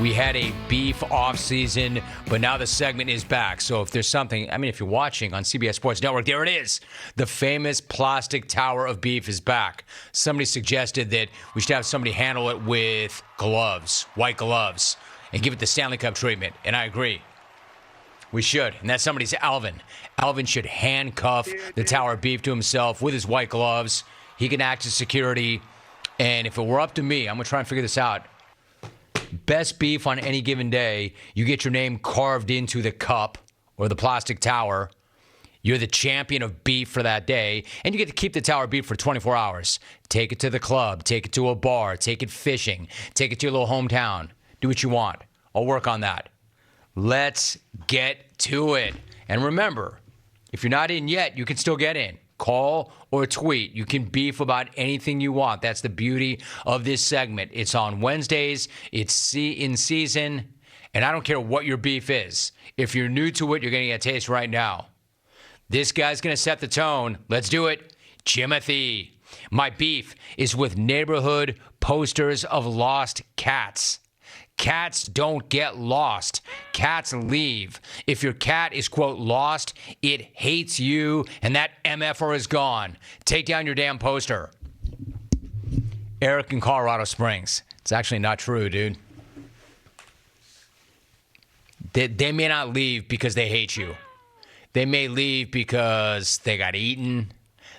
We had a beef off season, but now the segment is back. So if there's something, if you're watching on CBS Sports Network, there it is. The famous plastic tower of beef is back. Somebody suggested that we should have somebody handle it with gloves, white gloves, and give it the Stanley Cup treatment. And I agree. We should. And that somebody's Alvin. Alvin should handcuff the tower of beef to himself with his white gloves. He can act as security. And if it were up to me, I'm going to try and figure this out. Best beef on any given day, you get your name carved into the cup or the plastic tower. You're the champion of beef for that day, and you get to keep the tower of beef for 24 hours. Take it to the club, take it to a bar, take it fishing, take it to your little hometown. Do what you want. I'll work on that. Let's get to it. And remember, if you're not in yet, you can still get in. Call or tweet. You can beef about anything you want. That's the beauty of this segment. It's on Wednesdays. It's in season. And I don't care what your beef is. If you're new to it, you're going to get a taste right now. This guy's going to set the tone. Let's do it. Jimothy. My beef is with neighborhood posters of lost cats. Cats don't get lost. Cats leave. If your cat is, quote, lost, it hates you, and that MFR is gone. Take down your damn poster. Eric in Colorado Springs. It's actually not true, dude. They may not leave because they hate you. They may leave because they got eaten.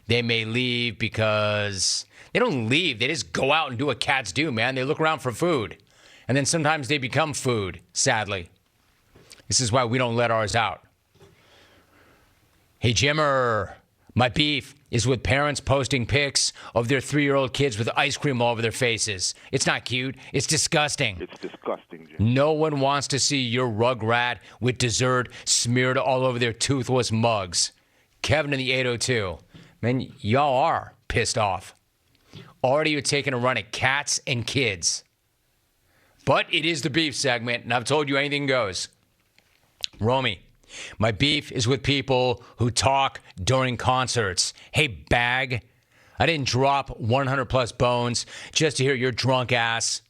They may leave because they don't leave. They just go out and do what cats do, man. They look around for food. And then sometimes they become food, sadly. This is why we don't let ours out. Hey, Jimmer, my beef is with parents posting pics of their 3-year-old kids with ice cream all over their faces. It's not cute. It's disgusting. It's disgusting, Jim. No one wants to see your rugrat with dessert smeared all over their toothless mugs. Kevin in the 802. Man, y'all are pissed off. Already you're taking a run at cats and kids. But it is the beef segment, and I've told you anything goes. Romy, my beef is with people who talk during concerts. Hey, bag, I didn't drop 100 plus bones just to hear your drunk ass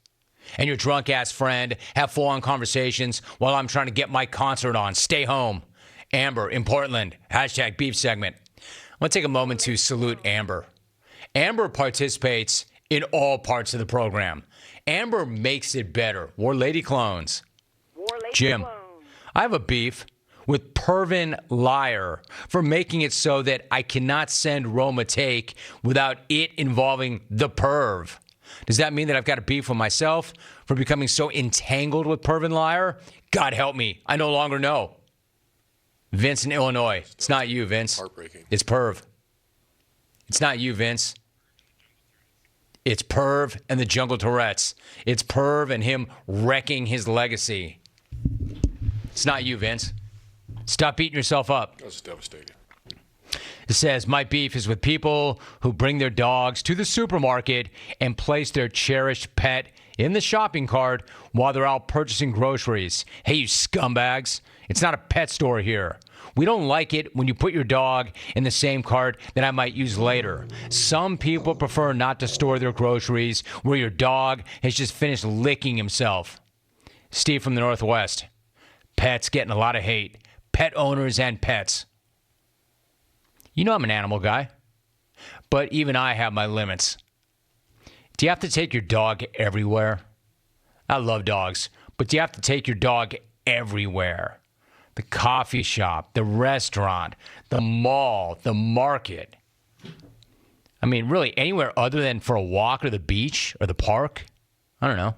and your drunk ass friend have full-on conversations while I'm trying to get my concert on. Stay home. Amber in Portland, hashtag beef segment. I want to take a moment to salute Amber. Amber participates in all parts of the program. Amber makes it better. War Lady Clones. Jim, I have a beef with Pervin Liar for making it so that I cannot send Roma Take without it involving the perv. Does that mean that I've got a beef with myself for becoming so entangled with Pervin Liar? God help me. I no longer know. Vince in Illinois. It's not you, Vince. Heartbreaking. It's perv. It's not you, Vince. It's Perv and the Jungle Tourette's. It's Perv and him wrecking his legacy. It's not you, Vince. Stop beating yourself up. That was devastating. It says, my beef is with people who bring their dogs to the supermarket and place their cherished pet in the shopping cart while they're out purchasing groceries. Hey, you scumbags. It's not a pet store here. We don't like it when you put your dog in the same cart that I might use later. Some people prefer not to store their groceries where your dog has just finished licking himself. Steve from the Northwest. Pets getting a lot of hate. Pet owners and pets. You know I'm an animal guy, but even I have my limits. Do you have to take your dog everywhere? I love dogs, but do you have to take your dog everywhere? The coffee shop, the restaurant, the mall, the market. I mean, really, anywhere other than for a walk or the beach or the park? I don't know.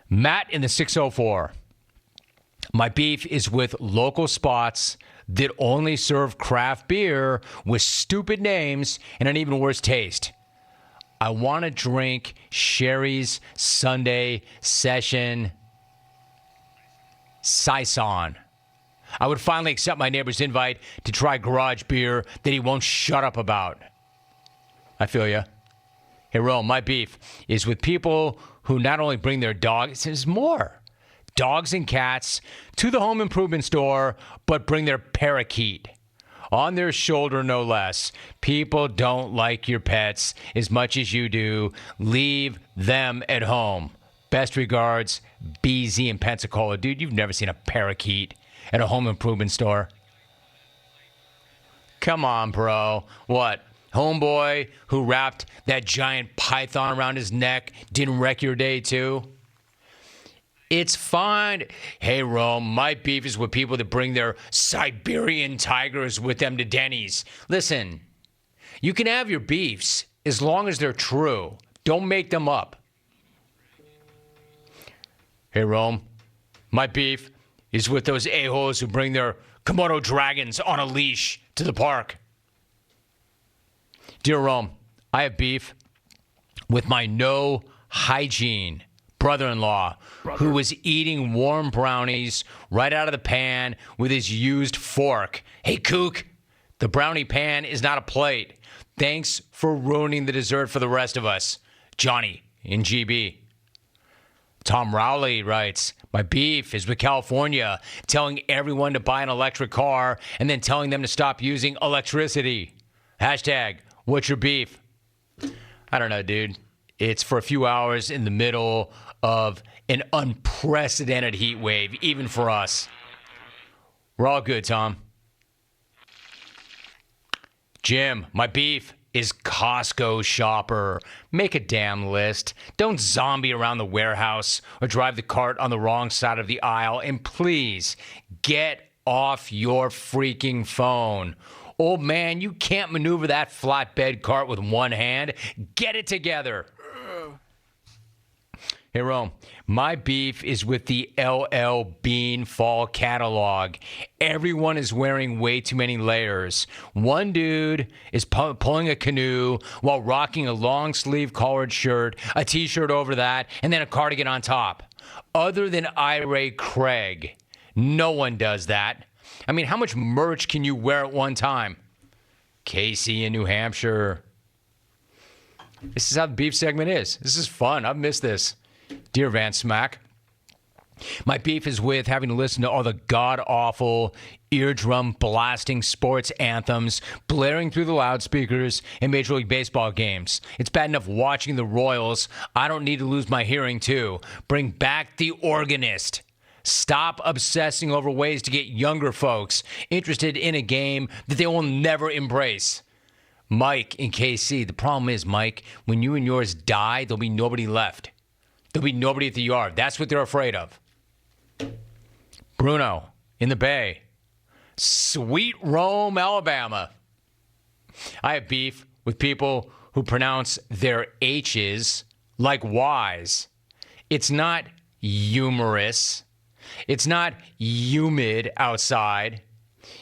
Matt in the 604. My beef is with local spots that only serve craft beer with stupid names and an even worse taste. I want to drink Sherry's Sunday Session Saison. I would finally accept my neighbor's invite to try garage beer that he won't shut up about. I feel ya. Hey, Rome, my beef is with people who not only bring their dogs, there's more, dogs and cats, to the home improvement store, but bring their parakeet on their shoulder, no less. People don't like your pets as much as you do. Leave them at home. Best regards, BZ in Pensacola. Dude, you've never seen a parakeet at a home improvement store. Come on, bro. What? Homeboy who wrapped that giant python around his neck didn't wreck your day too? It's fine. Hey, Rome, my beef is with people that bring their Siberian tigers with them to Denny's. Listen, you can have your beefs as long as they're true. Don't make them up. Hey, Rome, my beef is with those a-holes who bring their Komodo dragons on a leash to the park. Dear Rome, I have beef with my no hygiene brother-in-law who was eating warm brownies right out of the pan with his used fork. Hey, kook, the brownie pan is not a plate. Thanks for ruining the dessert for the rest of us. Johnny in GB. Tom Rowley writes, my beef is with California telling everyone to buy an electric car and then telling them to stop using electricity. Hashtag, what's your beef? I don't know, dude. It's for a few hours in the middle of an unprecedented heat wave, even for us. We're all good, Tom. Jim, my beef is Costco shopper. Make a damn list. Don't zombie around the warehouse or drive the cart on the wrong side of the aisle. And please, get off your freaking phone. Old man, you can't maneuver that flatbed cart with one hand. Get it together. Hey, Rome, my beef is with the LL Bean fall catalog. Everyone is wearing way too many layers. One dude is pulling a canoe while rocking a long-sleeve collared shirt, a t-shirt over that, and then a cardigan on top. Other than Ira Craig, no one does that. I mean, how much merch can you wear at one time? Casey in New Hampshire. This is how the beef segment is. This is fun. I've missed this. Dear Van Smack, my beef is with having to listen to all the god-awful, eardrum-blasting sports anthems blaring through the loudspeakers in Major League Baseball games. It's bad enough watching the Royals. I don't need to lose my hearing, too. Bring back the organist. Stop obsessing over ways to get younger folks interested in a game that they will never embrace. Mike in KC, the problem is, Mike, when you and yours die, there'll be nobody left. There'll be nobody at the yard. That's what they're afraid of. Bruno in the Bay. Sweet Rome, Alabama. I have beef with people who pronounce their H's like Y's. It's not humorous. It's not humid outside.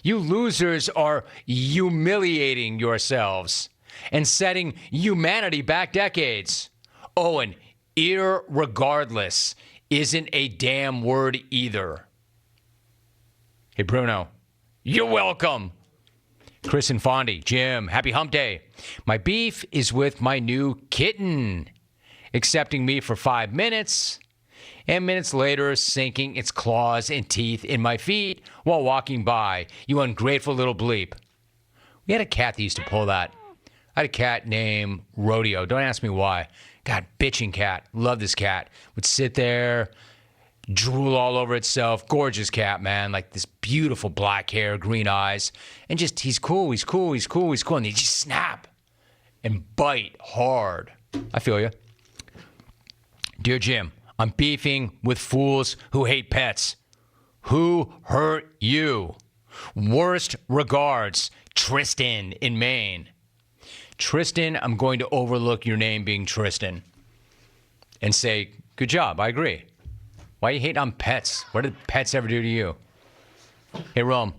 You losers are humiliating yourselves and setting humanity back decades. Oh, and irregardless isn't a damn word either. Hey, Bruno, you're welcome. Chris and Fondy, Jim, happy hump day. My beef is with my new kitten, accepting me for 5 minutes, and minutes later sinking its claws and teeth in my feet while walking by. You ungrateful little bleep. We had a cat that used to pull that. I had a cat named Rodeo. Don't ask me why. God, bitching cat. Love this cat. Would sit there, drool all over itself. Gorgeous cat, man. Like this beautiful black hair, green eyes. And just, he's cool, he's cool, he's cool, he's cool. And they just snap and bite hard. I feel you. Dear Jim, I'm beefing with fools who hate pets. Who hurt you? Worst regards, Tristan in Maine. Tristan, I'm going to overlook your name being Tristan and say, good job, I agree. Why are you hating on pets? What did pets ever do to you? Hey, Rome,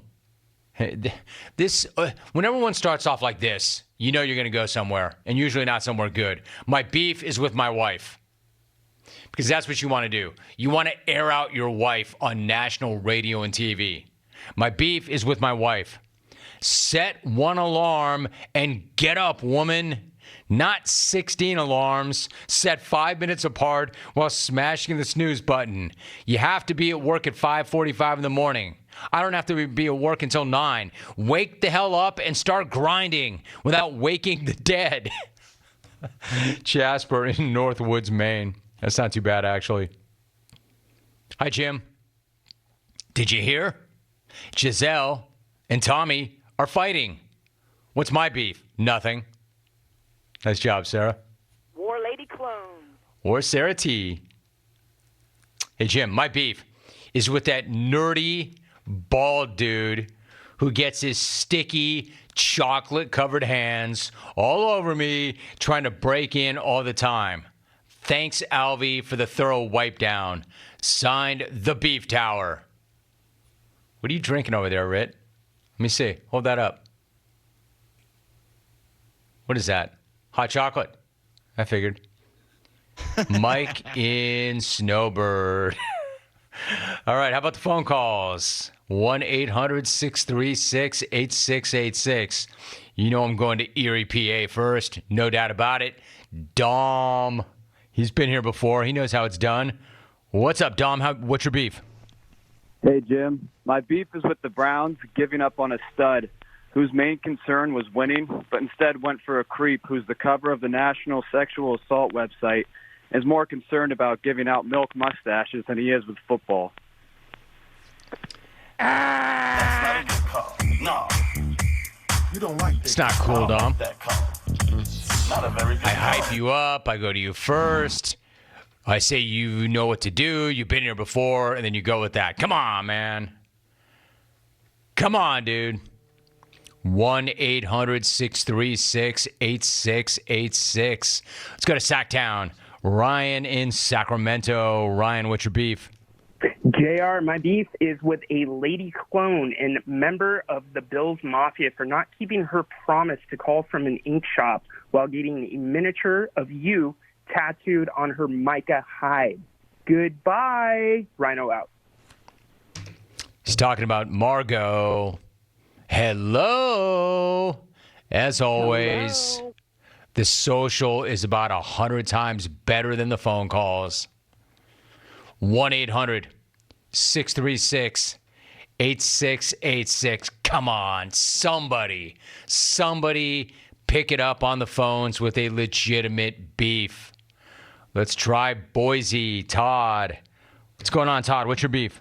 when everyone starts off like this, you know you're going to go somewhere, and usually not somewhere good. My beef is with my wife, because that's what you want to do. You want to air out your wife on national radio and TV. My beef is with my wife. Set one alarm and get up, woman. Not 16 alarms set 5 minutes apart while smashing the snooze button. You have to be at work at 5:45 in the morning. I don't have to be at work until 9. Wake the hell up and start grinding without waking the dead. Jasper in Northwoods, Maine. That's not too bad, actually. Hi, Jim. Did you hear? Giselle and Tommy are fighting. What's my beef? Nothing. Nice job, Sarah. War Lady Clone. Or Sarah T. Hey, Jim, my beef is with that nerdy, bald dude who gets his sticky, chocolate-covered hands all over me, trying to break in all the time. Thanks, Alvy, for the thorough wipe down. Signed, The Beef Tower. What are you drinking over there, Rit? Let me see. Hold that up. What is that? Hot chocolate. I figured. Mike in Snowbird. All right, how about the phone calls? 1-800-636-8686. You know I'm going to Erie, PA first. No doubt about it. Dom. He's been here before. He knows how it's done. What's up, Dom? What's your beef? Hey, Jim. My beef is with the Browns giving up on a stud whose main concern was winning, but instead went for a creep who's the cover of the National Sexual Assault website and is more concerned about giving out milk mustaches than he is with football. That's not a good call. No. You don't like this. It's not cool, Dom. Not a very good I hype you up. I go to you first. I say you know what to do. You've been here before, and then you go with that. Come on, man. Come on, dude. 1-800-636-8686. Let's go to Sacktown. Ryan in Sacramento. Ryan, what's your beef? JR, my beef is with a lady clone and member of the Bills Mafia for not keeping her promise to call from an ink shop while getting a miniature of you tattooed on her mica hide. Goodbye. Rhino out. He's talking about Margot. Hello. As always, Hello. the social is about 100 times better than the phone calls. 1-800-636-8686. Come on, somebody pick it up on the phones with a legitimate beef. Let's try Boise. Todd. What's going on, Todd? What's your beef?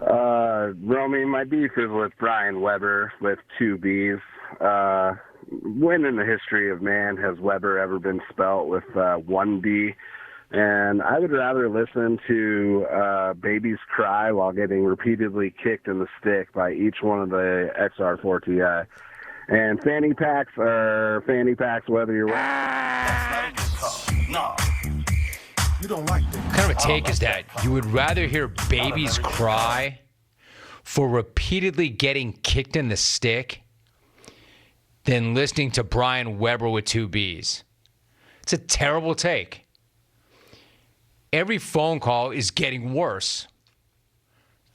Romy, my beef is with Brian Weber with two B's. When in the history of man has Weber ever been spelt with one B? And I would rather listen to babies cry while getting repeatedly kicked in the stick by each one of the XR4TI. And fanny packs are fanny packs whether you're... That's not a good call. No. You don't like this. What kind of a take is that? You would rather hear babies cry for repeatedly getting kicked in the stick than listening to Brian Weber with two B's. It's a terrible take. Every phone call is getting worse.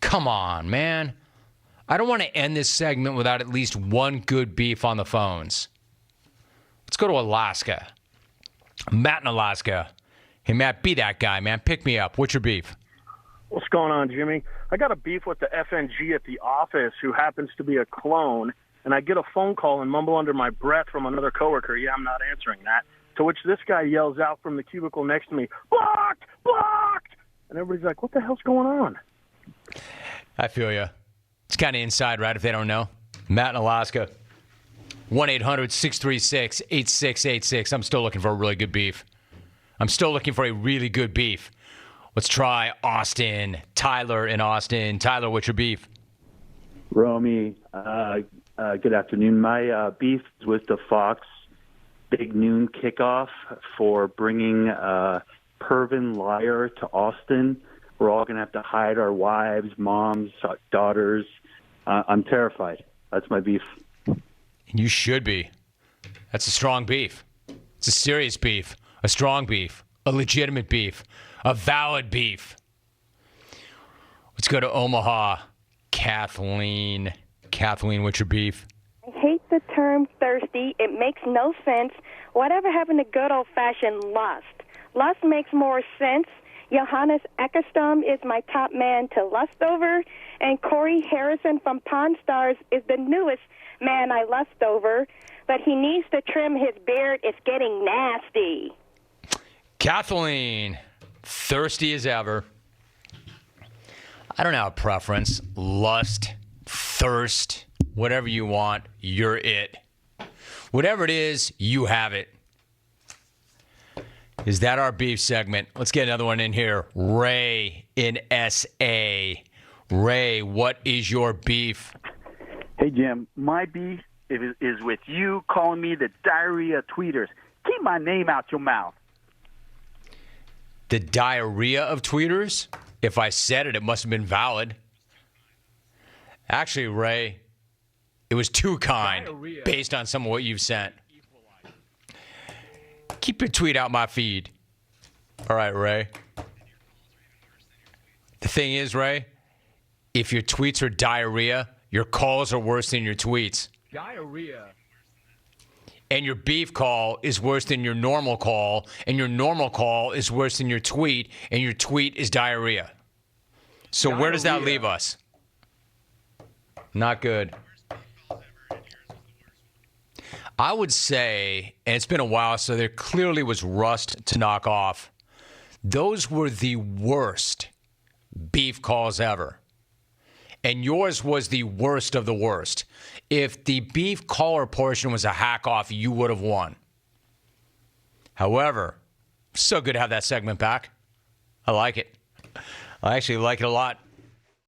Come on, man. I don't want to end this segment without at least one good beef on the phones. Let's go to Alaska. Matt in Alaska. Hey, Matt, be that guy, man. Pick me up. What's your beef? What's going on, Jimmy? I got a beef with the FNG at the office who happens to be a clone, and I get a phone call and mumble under my breath from another coworker, yeah, I'm not answering that, to which this guy yells out from the cubicle next to me, blocked, blocked! And everybody's like, what the hell's going on? I feel you. It's kind of inside, right, if they don't know. Matt in Alaska. 1-800-636-8686. I'm still looking for a really good beef. I'm still looking for a really good beef. Let's try Austin. Tyler in Austin. Tyler, what's your beef? Romy, good afternoon. My beef is with the Fox Big Noon kickoff for bringing Pervin Liar to Austin. We're all going to have to hide our wives, moms, daughters. I'm terrified. That's my beef. You should be. That's a strong beef. It's a serious beef. A strong beef. A legitimate beef. A valid beef. Let's go to Omaha. Kathleen. Kathleen, what's your beef? I hate the term thirsty. It makes no sense. Whatever happened to good old-fashioned lust? Lust makes more sense. Johannes Eckerstrom is my top man to lust over, and Corey Harrison from Pawn Stars is the newest man I lust over, but he needs to trim his beard. It's getting nasty. Kathleen, thirsty as ever. I don't have a preference. Lust, thirst, whatever you want, you're it. Whatever it is, you have it. Is that our beef segment? Let's get another one in here. Ray in SA. Ray, what is your beef? Hey, Jim. My beef is with you calling me the diarrhea tweeters. Keep my name out your mouth. The diarrhea of tweeters? If I said it, it must have been valid. Actually, Ray, it was too kind based on some of what you've sent. Keep your tweet out my feed. All right, Ray. The thing is, Ray, if your tweets are diarrhea, your calls are worse than your tweets. Diarrhea. And your beef call is worse than your normal call, and your normal call is worse than your tweet, and your tweet is diarrhea. So where does that leave us? Not good. I would say, and it's been a while, so there clearly was rust to knock off. Those were the worst beef calls ever. And yours was the worst of the worst. If the beef caller portion was a hack off, you would have won. However, so good to have that segment back. I like it. I actually like it a lot.